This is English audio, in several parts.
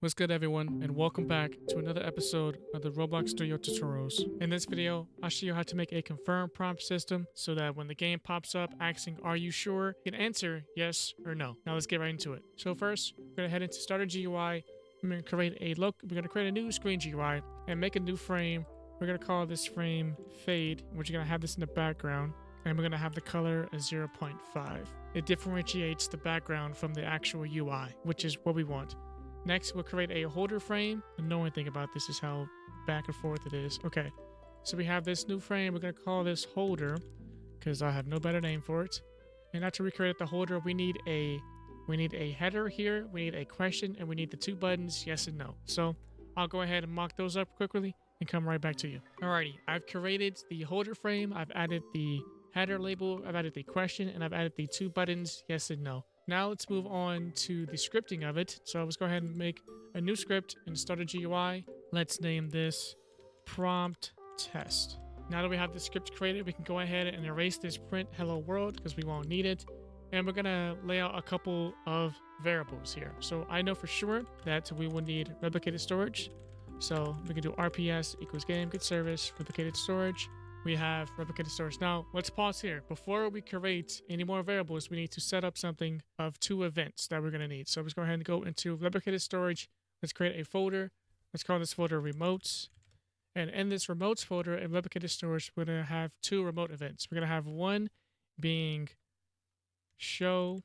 What's good, everyone, and welcome back to another episode of the Roblox Studio Tutorials. In this video, I'll show you how to make a confirm prompt system so that when the game pops up asking, "Are you sure?" you can answer yes or no. Now let's get right into it. So first, we're gonna head into Starter GUI. We're gonna create a new screen GUI and make a new frame. We're gonna call this frame fade, which you're gonna have this in the background, and we're gonna have the color as 0.5. It differentiates the background from the actual UI, which is what we want. Next, we'll create a holder frame. The annoying thing about this is how back and forth it is. Okay, so we have this new frame. We're going to call this holder because I have no better name for it. And after we create the holder, we need a header here, we need a question, and we need the two buttons, yes and no. So I'll go ahead and mock those up quickly and come right back to you. Alrighty, I've created the holder frame. I've added the header label. I've added the question, and I've added the two buttons, yes and no. Now let's move on to the scripting of it. So let's go ahead and make a new script and start a GUI. Let's name this prompt test. Now that we have the script created, we can go ahead and erase this print hello world because we won't need it. And we're gonna lay out a couple of variables here. So I know for sure that we will need replicated storage. So we can do RPS equals game get service replicated storage. We have replicated storage. Now, let's pause here. Before we create any more variables, we need to set up something of two events that we're going to need. So let's go ahead and go into replicated storage. Let's create a folder. Let's call this folder remotes. And in this remotes folder in replicated storage, we're going to have two remote events. We're going to have one being show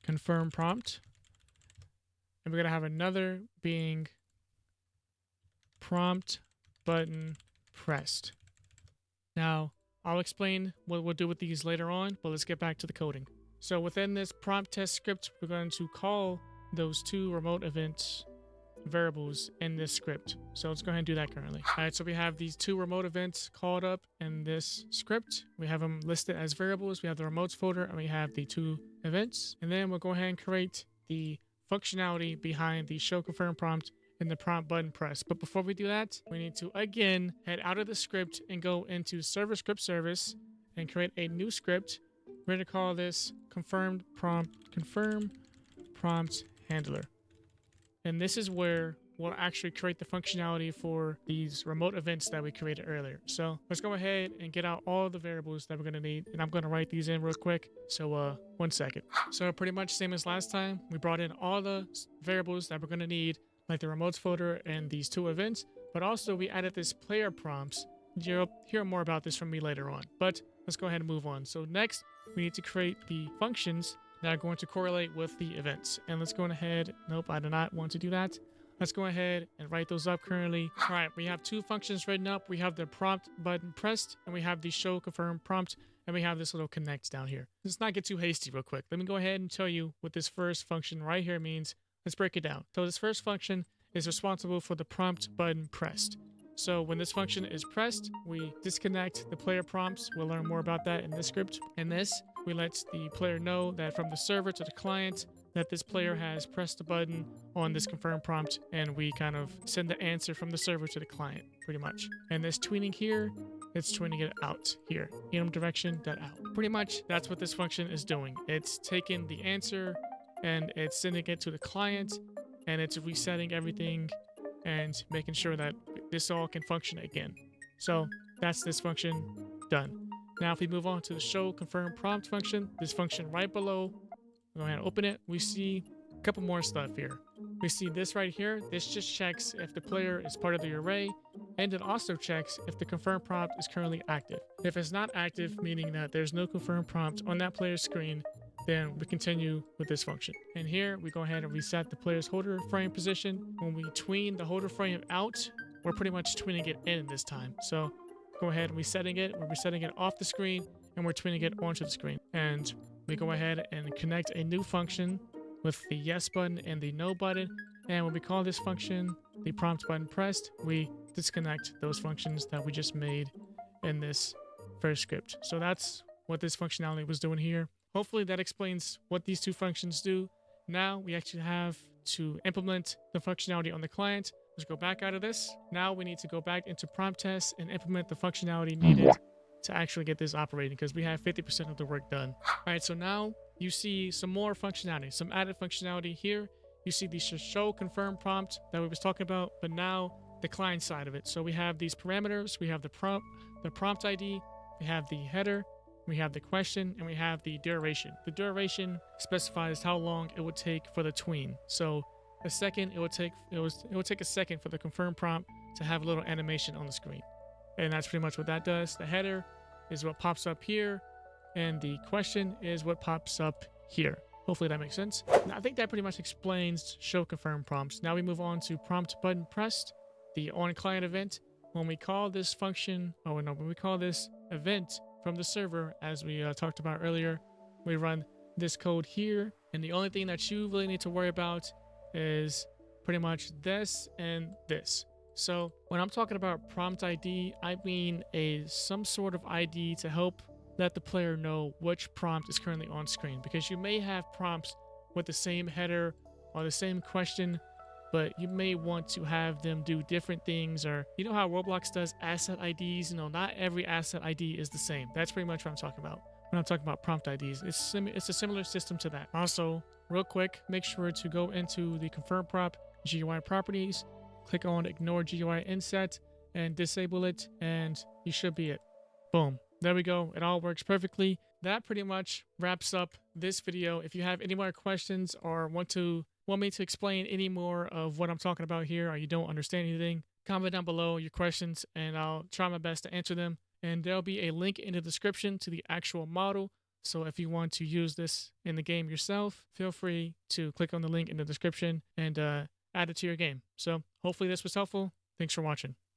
confirm prompt. And we're going to have another being prompt button pressed. Now, I'll explain what we'll do with these later on, but let's get back to the coding. So within this prompt test script, we're going to call those two remote events variables in this script. So let's go ahead and do that currently. All right, so we have these two remote events called up in this script. We have them listed as variables. We have the remotes folder, and we have the two events. And then we'll go ahead and create the functionality behind the show confirm prompt in the prompt button press. But before we do that, we need to again head out of the script and go into server script service and create a new script. We're going to call this confirm prompt handler. And this is where we'll actually create the functionality for these remote events that we created earlier. So let's go ahead and get out all the variables that we're going to need. And I'm going to write these in real quick. So 1 second. So pretty much same as last time, we brought in all the variables that we're going to need, like the remotes folder and these two events, but also we added this player prompts. You'll hear more about this from me later on, but let's go ahead and move on. So next, we need to create the functions that are going to correlate with the events. And let's go ahead. Nope, I do not want to do that. Let's go ahead and write those up currently. All right, we have two functions written up. We have the prompt button pressed, and we have the show confirm prompt, and we have this little connect down here. Let's not get too hasty real quick. Let me go ahead and tell you what this first function right here means. Let's break it down. So this first function is responsible for the prompt button pressed. So when this function is pressed, we disconnect the player prompts. We'll learn more about that in this script. In this, we let the player know that from the server to the client that this player has pressed the button on this confirm prompt, and we kind of send the answer from the server to the client, pretty much. And this tweening here, it's tweening it out here. Enum direction.out. Pretty much that's what this function is doing. It's taking the answer and it's sending it to the client, and it's resetting everything and making sure that this all can function again. So that's this function done. Now if we move on to the show confirm prompt function, this function right below, go ahead and open it. We see a couple more stuff here. We see this right here. This just checks if the player is part of the array, and it also checks if the confirm prompt is currently active. If it's not active, meaning that there's no confirm prompt on that player's screen, then we continue with this function. And here we go ahead and reset the player's holder frame position. When we tween the holder frame out, we're pretty much tweening it in this time. So go ahead and resetting it. We're resetting it off the screen, and we're tweening it onto the screen. And we go ahead and connect a new function with the yes button and the no button. And when we call this function the prompt button pressed, we disconnect those functions that we just made in this first script. So that's what this functionality was doing here. Hopefully that explains what these two functions do. Now we actually have to implement the functionality on the client. Let's go back out of this. Now we need to go back into prompt test and implement the functionality needed to actually get this operating, because we have 50% of the work done. All right, so now you see some more functionality, some added functionality here. you see the show confirm prompt that we was talking about, but now the client side of it. So we have these parameters, we have the prompt ID, we have the header, we have the question, and we have the duration. The duration specifies how long it would take for the tween. So a second, it would take a second for the confirm prompt to have a little animation on the screen. And that's pretty much what that does. The header is what pops up here, and the question is what pops up here. Hopefully that makes sense. Now, I think that pretty much explains show confirm prompts. Now we move on to prompt button pressed, the on client event. When we call this function, when we call this event from the server, as we talked about earlier, we run this code here. And the only thing that you really need to worry about is pretty much this and this. So when I'm talking about prompt ID, I mean some sort of ID to help let the player know which prompt is currently on screen, because you may have prompts with the same header or the same question, but you may want to have them do different things. Or you know how Roblox does asset IDs? Not every asset ID is the same. That's pretty much what I'm talking about when I'm talking about prompt IDs. It's a similar system to that. Also, real quick, make sure to go into the confirm prompt GUI properties, click on ignore GUI inset and disable it, and you should be it. Boom. There we go. It all works perfectly. That pretty much wraps up this video. If you have any more questions or want me to explain any more of what I'm talking about here, or you don't understand anything, comment down below your questions and I'll try my best to answer them. And there'll be a link in the description to the actual model. So if you want to use this in the game yourself, feel free to click on the link in the description and add it to your game. So hopefully this was helpful. Thanks for watching.